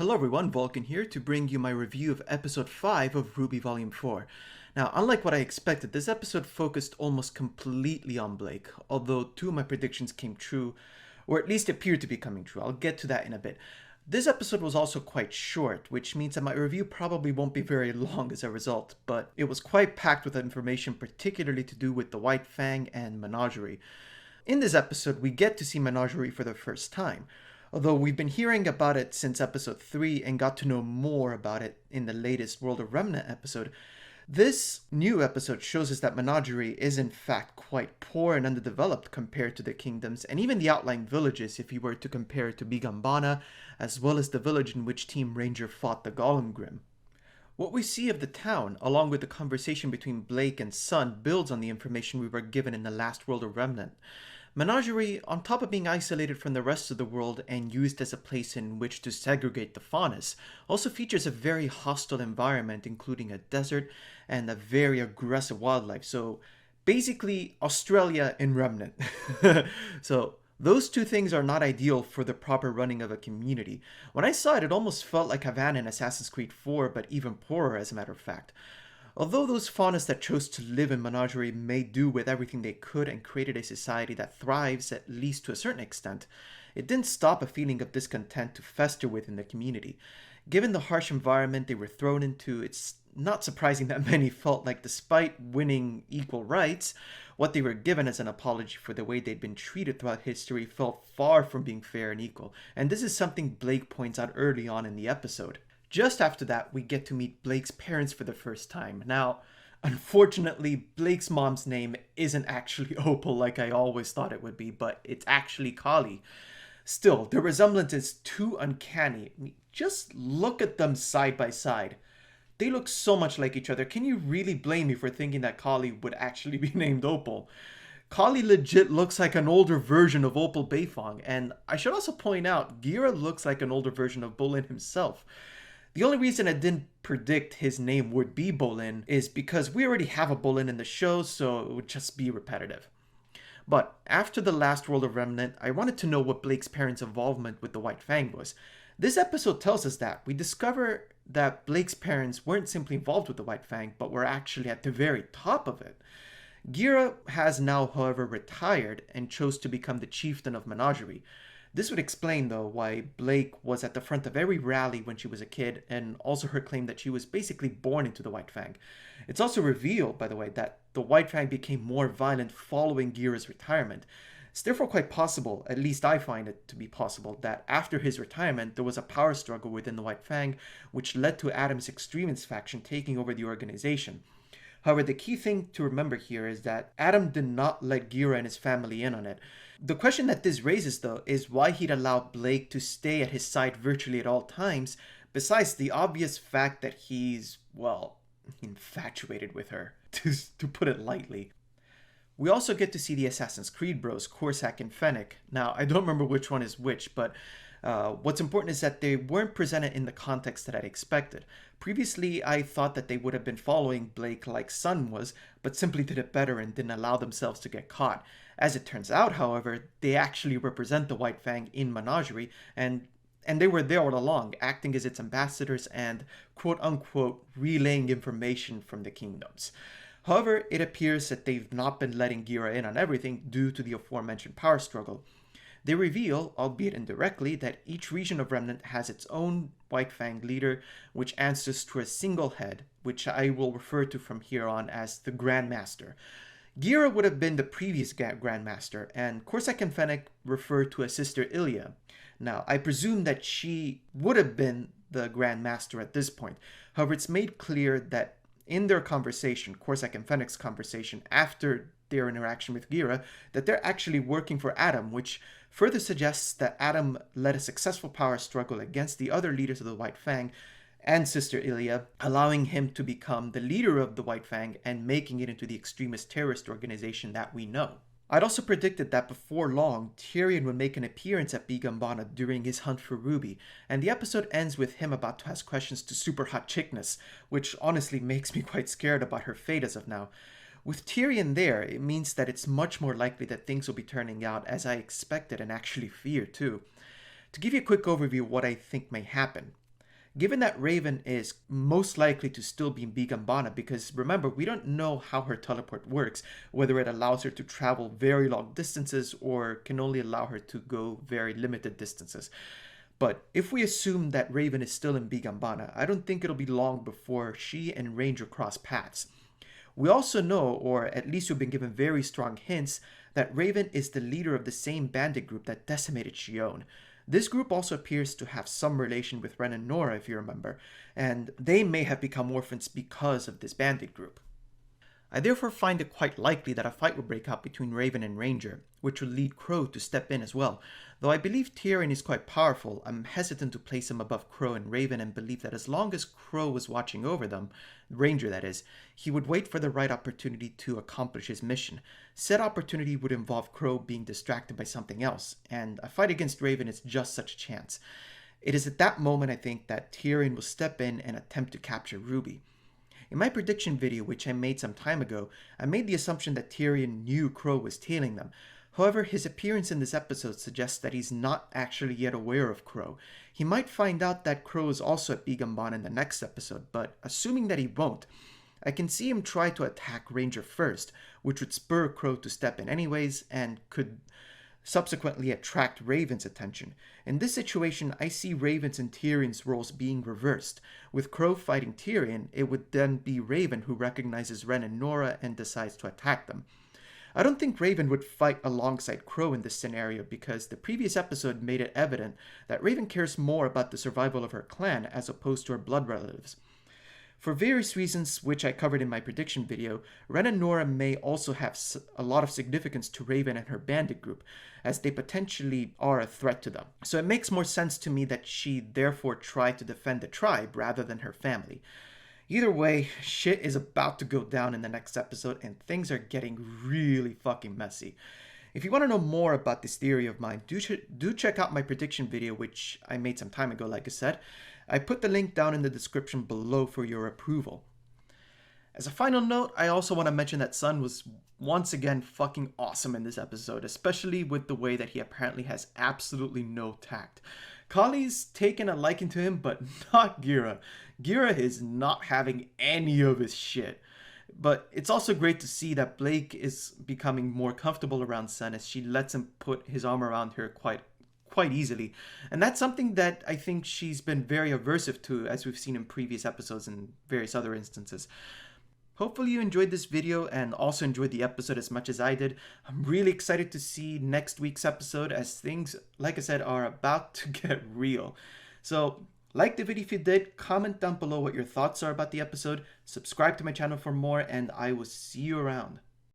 Hello everyone, Vulcan here to bring you my review of episode 5 of RWBY Volume 4. Now, unlike what I expected, this episode focused almost completely on Blake, although two of my predictions came true, or at least appeared to be coming true. I'll get to that in a bit. This episode was also quite short, which means that my review probably won't be very long as a result, but it was quite packed with information particularly to do with the White Fang and Menagerie. In this episode, we get to see Menagerie for the first time. Although we've been hearing about it since episode 3 and got to know more about it in the latest World of Remnant episode, this new episode shows us that Menagerie is in fact quite poor and underdeveloped compared to the kingdoms and even the outlying villages if you were to compare it to Bigambana, as well as the village in which Team Ranger fought the Golem Grim. What we see of the town, along with the conversation between Blake and Sun, builds on the information we were given in the last World of Remnant. Menagerie, on top of being isolated from the rest of the world and used as a place in which to segregate the faunas, also features a very hostile environment, including a desert and a very aggressive wildlife. So basically Australia in Remnant. So those two things are not ideal for the proper running of a community. When I saw it, it almost felt like Havana in Assassin's Creed 4, but even poorer as a matter of fact. Although those faunas that chose to live in Menagerie made do with everything they could and created a society that thrives, at least to a certain extent, it didn't stop a feeling of discontent to fester within the community. Given the harsh environment they were thrown into, it's not surprising that many felt like despite winning equal rights, what they were given as an apology for the way they'd been treated throughout history felt far from being fair and equal. And this is something Blake points out early on in the episode. Just after that, we get to meet Blake's parents for the first time. Now, unfortunately, Blake's mom's name isn't actually Opal like I always thought it would be, but it's actually Kali. Still, the resemblance is too uncanny. Just look at them side by side. They look so much like each other. Can you really blame me for thinking that Kali would actually be named Opal? Kali legit looks like an older version of Opal Beifong, and I should also point out, Gira looks like an older version of Bolin himself. The only reason I didn't predict his name would be Bolin is because we already have a Bolin in the show, so it would just be repetitive. But after the last World of Remnant, I wanted to know what Blake's parents' involvement with the White Fang was. This episode tells us that. We discover that Blake's parents weren't simply involved with the White Fang, but were actually at the very top of it. Gira has now, however, retired and chose to become the chieftain of Menagerie. This would explain, though, why Blake was at the front of every rally when she was a kid, and also her claim that she was basically born into the White Fang. It's also revealed, by the way, that the White Fang became more violent following Gira's retirement. It's therefore quite possible, at least I find it to be possible, that after his retirement there was a power struggle within the White Fang, which led to Adam's extremist faction taking over the organization. However, the key thing to remember here is that Adam did not let Gira and his family in on it. The question that this raises, though, is why he'd allow Blake to stay at his side virtually at all times, besides the obvious fact that he's, well, infatuated with her, to put it lightly. We also get to see the Assassin's Creed bros, Corsac and Fennec. Now, I don't remember which one is which, but what's important is that they weren't presented in the context that I'd expected. Previously, I thought that they would have been following Blake like Sun was, but simply did it better and didn't allow themselves to get caught. As it turns out, however, they actually represent the White Fang in Menagerie, and they were there all along, acting as its ambassadors and quote-unquote relaying information from the kingdoms. However, it appears that they've not been letting Gira in on everything due to the aforementioned power struggle. They reveal, albeit indirectly, that each region of Remnant has its own White Fang leader, which answers to a single head, which I will refer to from here on as the Grand Master. Gira would have been the previous Grand Master, and Corsac and Fennec refer to a sister Ilya. Now, I presume that she would have been the Grand Master at this point. However, it's made clear that in their conversation, Corsac and Fennec's conversation, after their interaction with Gira, that they're actually working for Adam, which further suggests that Adam led a successful power struggle against the other leaders of the White Fang and Sister Ilya, allowing him to become the leader of the White Fang and making it into the extremist terrorist organization that we know. I'd also predicted that before long, Tyrion would make an appearance at Bigambana during his hunt for Ruby, and the episode ends with him about to ask questions to Super Hot Chickness, which honestly makes me quite scared about her fate as of now. With Tyrion there, it means that it's much more likely that things will be turning out as I expected and actually fear too. To give you a quick overview of what I think may happen, Given that Raven is most likely to still be in Bigambana, because remember, we don't know how her teleport works, whether it allows her to travel very long distances or can only allow her to go very limited distances. But if we assume that Raven is still in Bigambana, I don't think it'll be long before she and Ranger cross paths. We also know, or at least we've been given very strong hints, that Raven is the leader of the same bandit group that decimated Shion. This group also appears to have some relation with Ren and Nora, if you remember, and they may have become orphans because of this bandit group. I therefore find it quite likely that a fight will break out between Raven and Ranger, which will lead Crow to step in as well. Though I believe Tyrion is quite powerful, I'm hesitant to place him above Crow and Raven and believe that as long as Crow was watching over them, Ranger that is, he would wait for the right opportunity to accomplish his mission. Said opportunity would involve Crow being distracted by something else, and a fight against Raven is just such a chance. It is at that moment I think that Tyrion will step in and attempt to capture Ruby. In my prediction video, which I made some time ago, I made the assumption that Tyrion knew Crow was tailing them. However, his appearance in this episode suggests that he's not actually yet aware of Crow. He might find out that Crow is also at Bigambana in the next episode, but assuming that he won't, I can see him try to attack Ranger first, which would spur Crow to step in anyways and could subsequently attract Raven's attention. In this situation, I see Raven's and Tyrion's roles being reversed. With Crow fighting Tyrion, it would then be Raven who recognizes Ren and Nora and decides to attack them. I don't think Raven would fight alongside Crow in this scenario because the previous episode made it evident that Raven cares more about the survival of her clan as opposed to her blood relatives. For various reasons, which I covered in my prediction video, Ren and Nora may also have a lot of significance to Raven and her bandit group, as they potentially are a threat to them. So it makes more sense to me that she therefore tried to defend the tribe rather than her family. Either way, shit is about to go down in the next episode and things are getting really fucking messy. If you want to know more about this theory of mine, do check out my prediction video, which I made some time ago, like I said. I put the link down in the description below for your approval. As a final note, I also want to mention that Sun was once again fucking awesome in this episode, especially with the way that he apparently has absolutely no tact. Kali's taken a liking to him, but not Gira. Gira is not having any of his shit. But it's also great to see that Blake is becoming more comfortable around Sun as she lets him put his arm around her quite easily. And that's something that I think she's been very aversive to, as we've seen in previous episodes and various other instances. Hopefully you enjoyed this video and also enjoyed the episode as much as I did. I'm really excited to see next week's episode as things, like I said, are about to get real. So, like the video if you did, comment down below what your thoughts are about the episode, subscribe to my channel for more, and I will see you around.